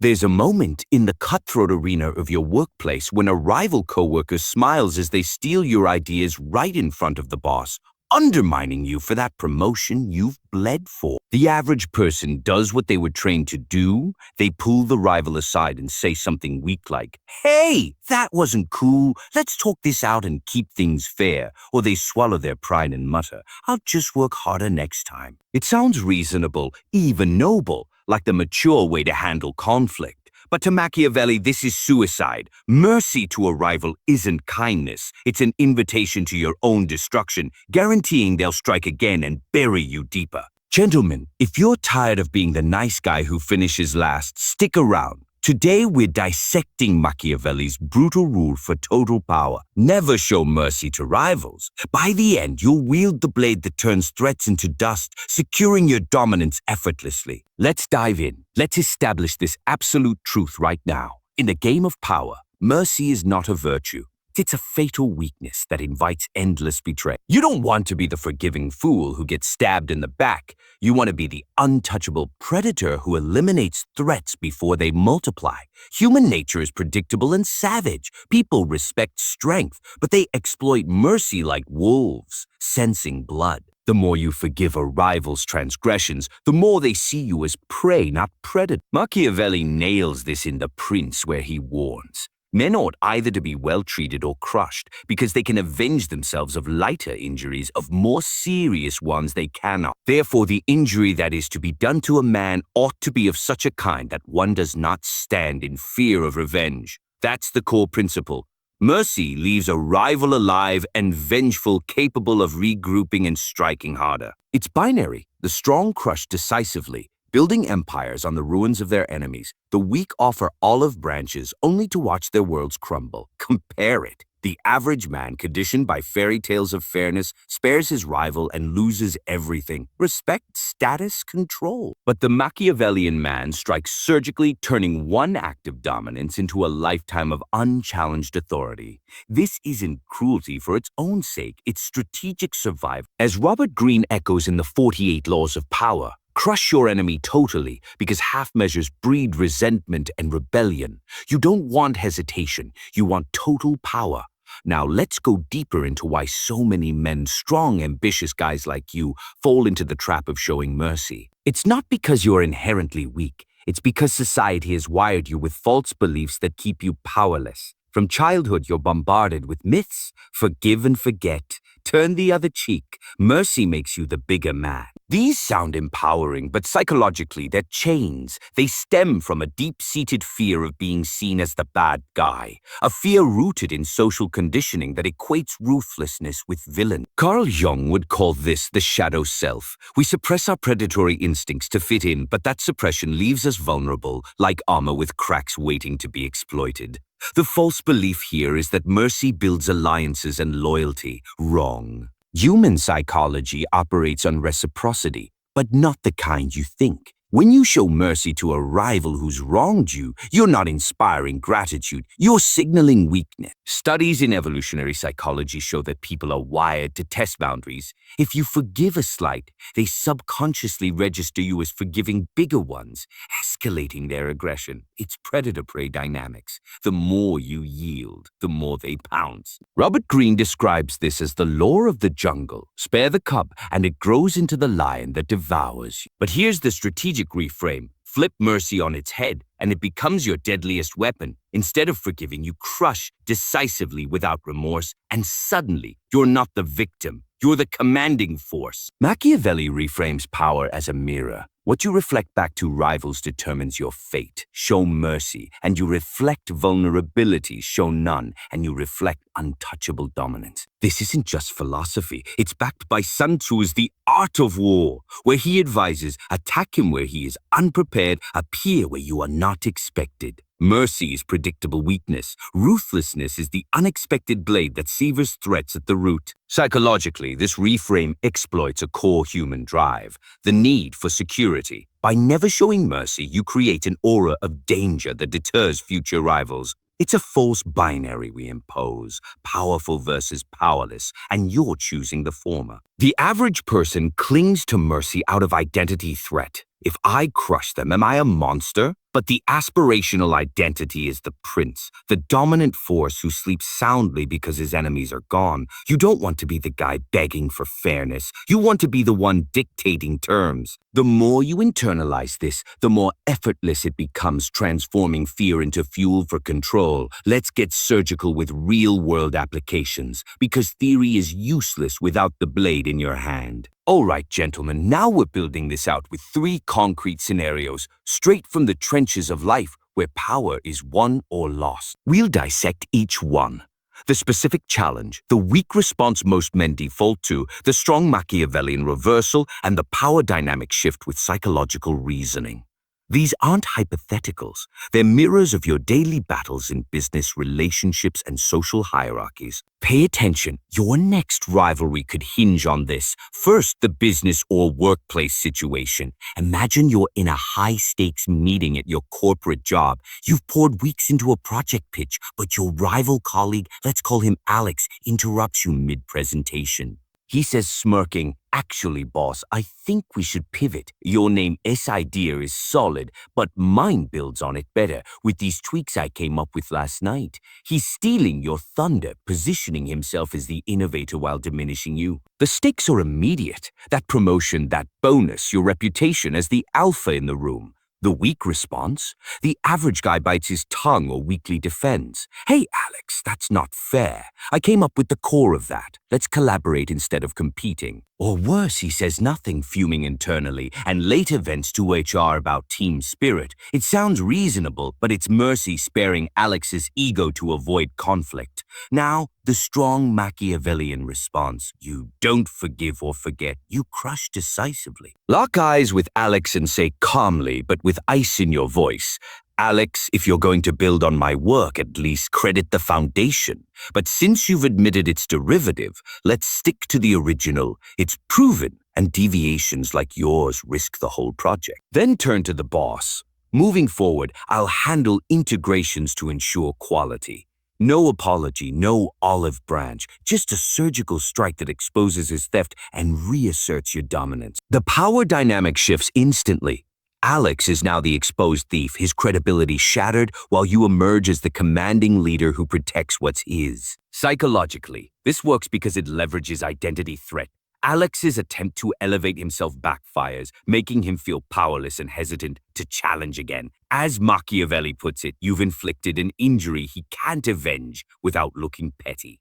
There's a moment in the cutthroat arena of your workplace when a rival coworker smiles as they steal your ideas right in front of the boss, undermining you for that promotion you've bled for. The average person does what they were trained to do. They pull the rival aside and say something weak like, "Hey, that wasn't cool. Let's talk this out and keep things fair." Or they swallow their pride and mutter, "I'll just work harder next time." It sounds reasonable, even noble, like the mature way to handle conflict. But to Machiavelli, this is suicide. Mercy to a rival isn't kindness. It's an invitation to your own destruction, guaranteeing they'll strike again and bury you deeper. Gentlemen, if you're tired of being the nice guy who finishes last, stick around. Today we're dissecting Machiavelli's brutal rule for total power. Never show mercy to rivals. By the end, you'll wield the blade that turns threats into dust, securing your dominance effortlessly. Let's dive in. Let's establish this absolute truth right now. In the game of power, mercy is not a virtue. It's a fatal weakness that invites endless betrayal. You don't want to be the forgiving fool who gets stabbed in the back. You want to be the untouchable predator who eliminates threats before they multiply. Human nature is predictable and savage. People respect strength, but they exploit mercy like wolves, sensing blood. The more you forgive a rival's transgressions, the more they see you as prey, not predator. Machiavelli nails this in The Prince, where he warns, men ought either to be well treated or crushed, because they can avenge themselves of lighter injuries, of more serious ones they cannot. Therefore, the injury that is to be done to a man ought to be of such a kind that one does not stand in fear of revenge. That's the core principle. Mercy leaves a rival alive and vengeful, capable of regrouping and striking harder. It's binary. The strong crush decisively, building empires on the ruins of their enemies. The weak offer olive branches only to watch their worlds crumble. Compare it. The average man, conditioned by fairy tales of fairness, spares his rival and loses everything: respect, status, control. But the Machiavellian man strikes surgically, turning one act of dominance into a lifetime of unchallenged authority. This isn't cruelty for its own sake, it's strategic survival. As Robert Greene echoes in the 48 Laws of Power, crush your enemy totally, because half measures breed resentment and rebellion. You don't want hesitation, you want total power. Now let's go deeper into why so many men, strong, ambitious guys like you, fall into the trap of showing mercy. It's not because you're inherently weak. It's because society has wired you with false beliefs that keep you powerless. From childhood, you're bombarded with myths: forgive and forget, turn the other cheek, mercy makes you the bigger man. These sound empowering, but psychologically they're chains. They stem from a deep-seated fear of being seen as the bad guy, a fear rooted in social conditioning that equates ruthlessness with villain. Carl Jung would call this the shadow self. We suppress our predatory instincts to fit in, but that suppression leaves us vulnerable, like armor with cracks waiting to be exploited. The false belief here is that mercy builds alliances and loyalty. Wrong. Human psychology operates on reciprocity, but not the kind you think. When you show mercy to a rival who's wronged you, you're not inspiring gratitude, you're signaling weakness. Studies in evolutionary psychology show that people are wired to test boundaries. If you forgive a slight, they subconsciously register you as forgiving bigger ones, escalating their aggression. It's predator-prey dynamics. The more you yield, the more they pounce. Robert Greene describes this as the law of the jungle. Spare the cub, and it grows into the lion that devours you. But here's the strategic reframe. Flip mercy on its head, and it becomes your deadliest weapon. Instead of forgiving, you crush decisively without remorse, and suddenly you're not the victim. You're the commanding force. Machiavelli reframes power as a mirror. What you reflect back to rivals determines your fate. Show mercy, and you reflect vulnerability. Show none, and you reflect untouchable dominance. This isn't just philosophy. It's backed by Sun Tzu's The Art of War, where he advises, attack him where he is unprepared, appear where you are not expected. Mercy is predictable weakness. Ruthlessness is the unexpected blade that severs threats at the root. Psychologically, this reframe exploits a core human drive, the need for security. By never showing mercy, you create an aura of danger that deters future rivals. It's a false binary we impose, powerful versus powerless, and you're choosing the former. The average person clings to mercy out of identity threat. If I crush them, am I a monster? But the aspirational identity is the prince, the dominant force who sleeps soundly because his enemies are gone. You don't want to be the guy begging for fairness. You want to be the one dictating terms. The more you internalize this, the more effortless it becomes, transforming fear into fuel for control. Let's get surgical with real-world applications, because theory is useless without the blade in your hand. All right, gentlemen, now we're building this out with 3 concrete scenarios, straight from the trenches of life, where power is won or lost. We'll dissect each one. The specific challenge, the weak response most men default to, the strong Machiavellian reversal, and the power dynamic shift with psychological reasoning. These aren't hypotheticals. They're mirrors of your daily battles in business, relationships, and social hierarchies. Pay attention. Your next rivalry could hinge on this. First, the business or workplace situation. Imagine you're in a high-stakes meeting at your corporate job. You've poured weeks into a project pitch, but your rival colleague, let's call him Alex, interrupts you mid-presentation. He says, smirking, "Actually, boss, I think we should pivot. Your name S idea is solid, but mine builds on it better with these tweaks I came up with last night." He's stealing your thunder, positioning himself as the innovator while diminishing you. The stakes are immediate. That promotion, that bonus, your reputation as the alpha in the room. The weak response? The average guy bites his tongue or weakly defends. "Hey, Alex, that's not fair. I came up with the core of that. Let's collaborate instead of competing." Or worse, he says nothing, fuming internally, and later vents to HR about team spirit. It sounds reasonable, but it's mercy sparing Alex's ego to avoid conflict. Now, the strong Machiavellian response. You don't forgive or forget. You crush decisively. Lock eyes with Alex and say calmly, but with ice in your voice, "Alex, if you're going to build on my work, at least credit the foundation. But since you've admitted it's derivative, let's stick to the original. It's proven, and deviations like yours risk the whole project." Then turn to the boss. "Moving forward, I'll handle integrations to ensure quality. No apology, no olive branch, just a surgical strike that exposes his theft and reasserts your dominance." The power dynamic shifts instantly. Alex is now the exposed thief, his credibility shattered, while you emerge as the commanding leader who protects what's his. Psychologically, this works because it leverages identity threat. Alex's attempt to elevate himself backfires, making him feel powerless and hesitant to challenge again. As Machiavelli puts it, you've inflicted an injury he can't avenge without looking petty.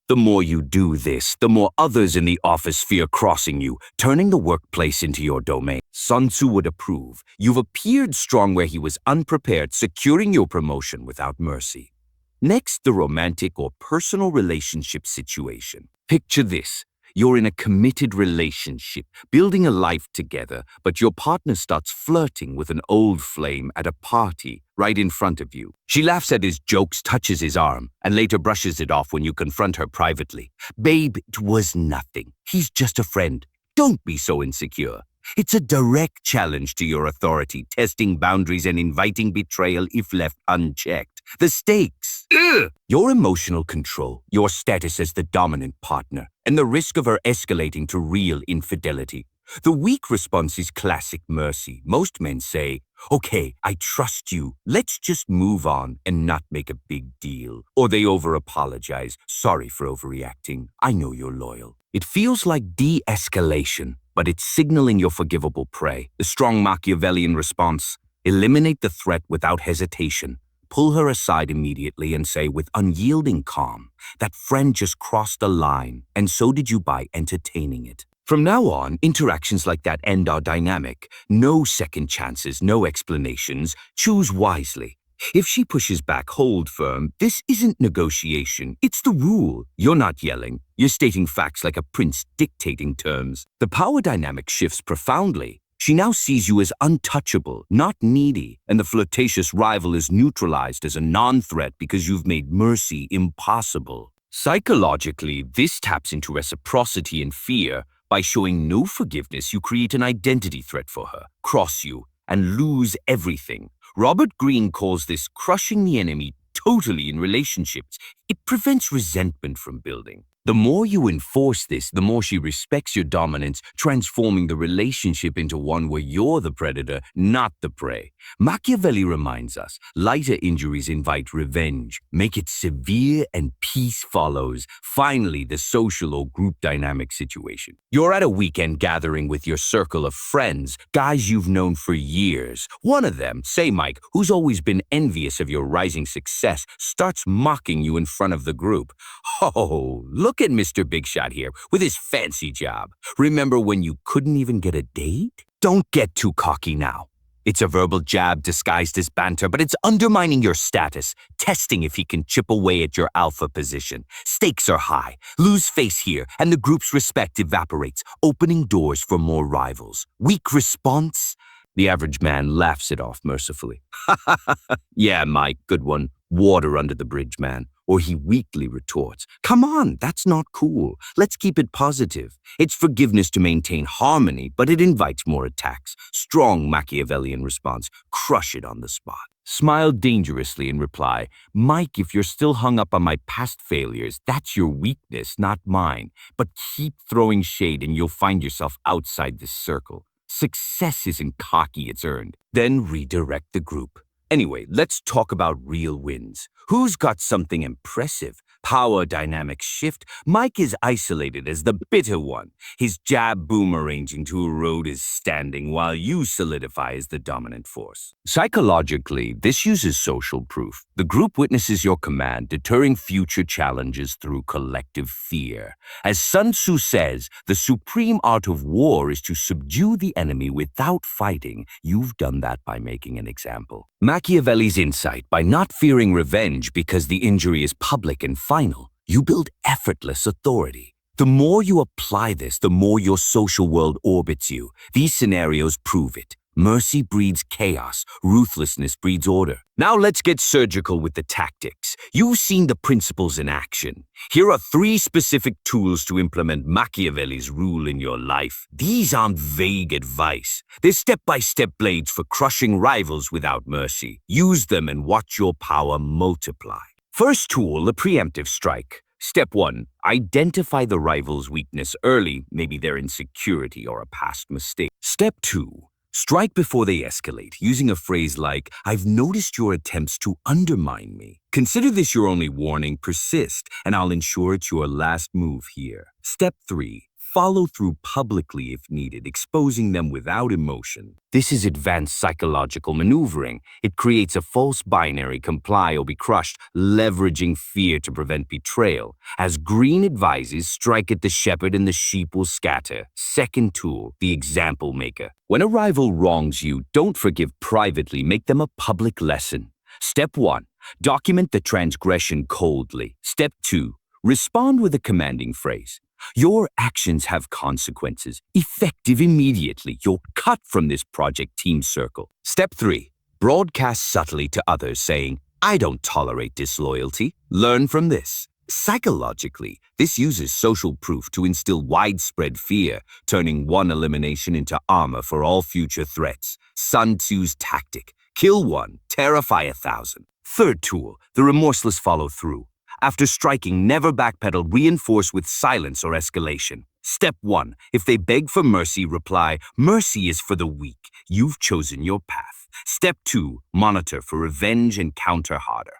The more you do this, the more others in the office fear crossing you, turning the workplace into your domain. Sun Tzu would approve. You've appeared strong where he was unprepared, securing your promotion without mercy. Next, the romantic or personal relationship situation. Picture this. You're in a committed relationship, building a life together, but your partner starts flirting with an old flame at a party right in front of you. She laughs at his jokes, touches his arm, and later brushes it off when you confront her privately. "Babe, it was nothing. He's just a friend. Don't be so insecure." It's a direct challenge to your authority, testing boundaries and inviting betrayal if left unchecked. The stakes. Your emotional control, your status as the dominant partner, and the risk of her escalating to real infidelity. The weak response is classic mercy. Most men say, "Okay, I trust you. Let's just move on and not make a big deal." Or they over-apologize. "Sorry for overreacting. I know you're loyal." It feels like de-escalation, but it's signaling your forgivable prey. The strong Machiavellian response: eliminate the threat without hesitation. Pull her aside immediately and say with unyielding calm, "That friend just crossed a line, and so did you by entertaining it." From now on, interactions like that end our dynamic. No second chances, no explanations. Choose wisely. If she pushes back, hold firm. This isn't negotiation. It's the rule. You're not yelling. You're stating facts like a prince dictating terms. The power dynamic shifts profoundly. She now sees you as untouchable, not needy, and the flirtatious rival is neutralized as a non-threat because you've made mercy impossible. Psychologically, this taps into reciprocity and fear. By showing no forgiveness, you create an identity threat for her, cross you, and lose everything. Robert Greene calls this crushing the enemy totally in relationships. It prevents resentment from building. The more you enforce this, the more she respects your dominance, transforming the relationship into one where you're the predator, not the prey. Machiavelli reminds us, lighter injuries invite revenge. Make it severe and peace follows. Finally, the social or group dynamic situation. You're at a weekend gathering with your circle of friends, guys you've known for years. One of them, say Mike, who's always been envious of your rising success, starts mocking you in front of the group. Oh, look at Mr. Big Shot here with his fancy job. Remember when you couldn't even get a date? Don't get too cocky now. It's a verbal jab disguised as banter, but it's undermining your status, testing if he can chip away at your alpha position. Stakes are high. Lose face here, and the group's respect evaporates, opening doors for more rivals. Weak response? The average man laughs it off mercifully. Yeah, Mike, good one. Water under the bridge, man. Or he weakly retorts, come on, that's not cool. Let's keep it positive. It's forgiveness to maintain harmony, but it invites more attacks. Strong Machiavellian response, crush it on the spot. Smile dangerously in reply, Mike, if you're still hung up on my past failures, that's your weakness, not mine. But keep throwing shade and you'll find yourself outside this circle. Success isn't cocky, it's earned. Then redirect the group. Anyway, let's talk about real wins. Who's got something impressive? Power dynamics shift. Mike is isolated as the bitter one, his jab boomeranging to erode his standing while you solidify as the dominant force. Psychologically, this uses social proof. The group witnesses your command, deterring future challenges through collective fear. As Sun Tzu says, the supreme art of war is to subdue the enemy without fighting. You've done that by making an example. Machiavelli's insight, by not fearing revenge because the injury is public and final, you build effortless authority. The more you apply this, the more your social world orbits you. These scenarios prove it. Mercy breeds chaos. Ruthlessness breeds order. Now let's get surgical with the tactics. You've seen the principles in action. Here are 3 specific tools to implement Machiavelli's rule in your life. These aren't vague advice. They're step-by-step blades for crushing rivals without mercy. Use them and watch your power multiply. First tool, the preemptive strike. Step 1, identify the rival's weakness early, maybe their insecurity or a past mistake. Step 2, strike before they escalate, using a phrase like, I've noticed your attempts to undermine me. Consider this your only warning, persist, and I'll ensure it's your last move here. Step 3, follow through publicly if needed, exposing them without emotion. This is advanced psychological maneuvering. It creates a false binary, comply or be crushed, leveraging fear to prevent betrayal. As Green advises, strike at the shepherd and the sheep will scatter. Second tool, the example maker. When a rival wrongs you, don't forgive privately, make them a public lesson. Step 1, document the transgression coldly. Step 2, respond with a commanding phrase. Your actions have consequences, effective immediately. You're cut from this project team circle. Step 3, broadcast subtly to others saying, I don't tolerate disloyalty. Learn from this. Psychologically, this uses social proof to instill widespread fear, turning one elimination into armor for all future threats. Sun Tzu's tactic, kill one, terrify 1,000. Third tool, the remorseless follow-through. After striking, never backpedal, reinforce with silence or escalation. Step 1, if they beg for mercy, reply, mercy is for the weak. You've chosen your path. Step 2, monitor for revenge and counter harder.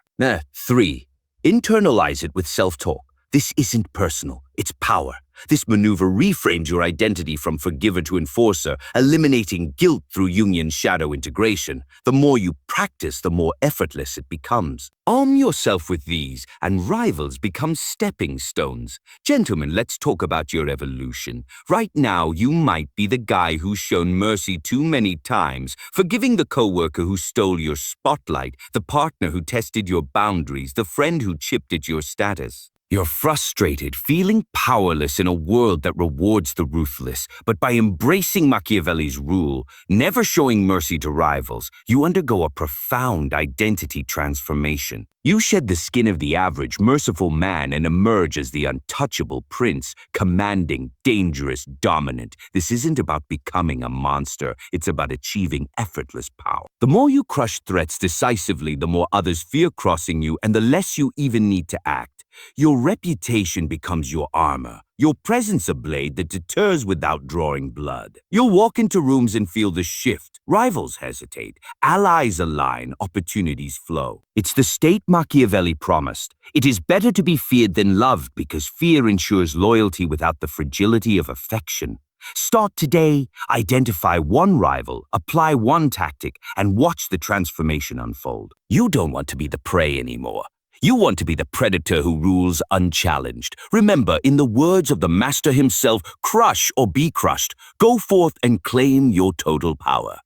3, internalize it with self-talk. This isn't personal, it's power. This maneuver reframes your identity from forgiver to enforcer, eliminating guilt through Jungian shadow integration. The more you practice, the more effortless it becomes. Arm yourself with these, and rivals become stepping stones. Gentlemen, let's talk about your evolution. Right now, you might be the guy who's shown mercy too many times, forgiving the coworker who stole your spotlight, the partner who tested your boundaries, the friend who chipped at your status. You're frustrated, feeling powerless in a world that rewards the ruthless. But by embracing Machiavelli's rule, never showing mercy to rivals, you undergo a profound identity transformation. You shed the skin of the average, merciful man and emerge as the untouchable prince, commanding, dangerous, dominant. This isn't about becoming a monster. It's about achieving effortless power. The more you crush threats decisively, the more others fear crossing you and the less you even need to act. Your reputation becomes your armor, your presence a blade that deters without drawing blood. You'll walk into rooms and feel the shift. Rivals hesitate, allies align, opportunities flow. It's the state Machiavelli promised. It is better to be feared than loved because fear ensures loyalty without the fragility of affection. Start today, identify one rival, apply one tactic, and watch the transformation unfold. You don't want to be the prey anymore. You want to be the predator who rules unchallenged. Remember, in the words of the master himself, crush or be crushed. Go forth and claim your total power.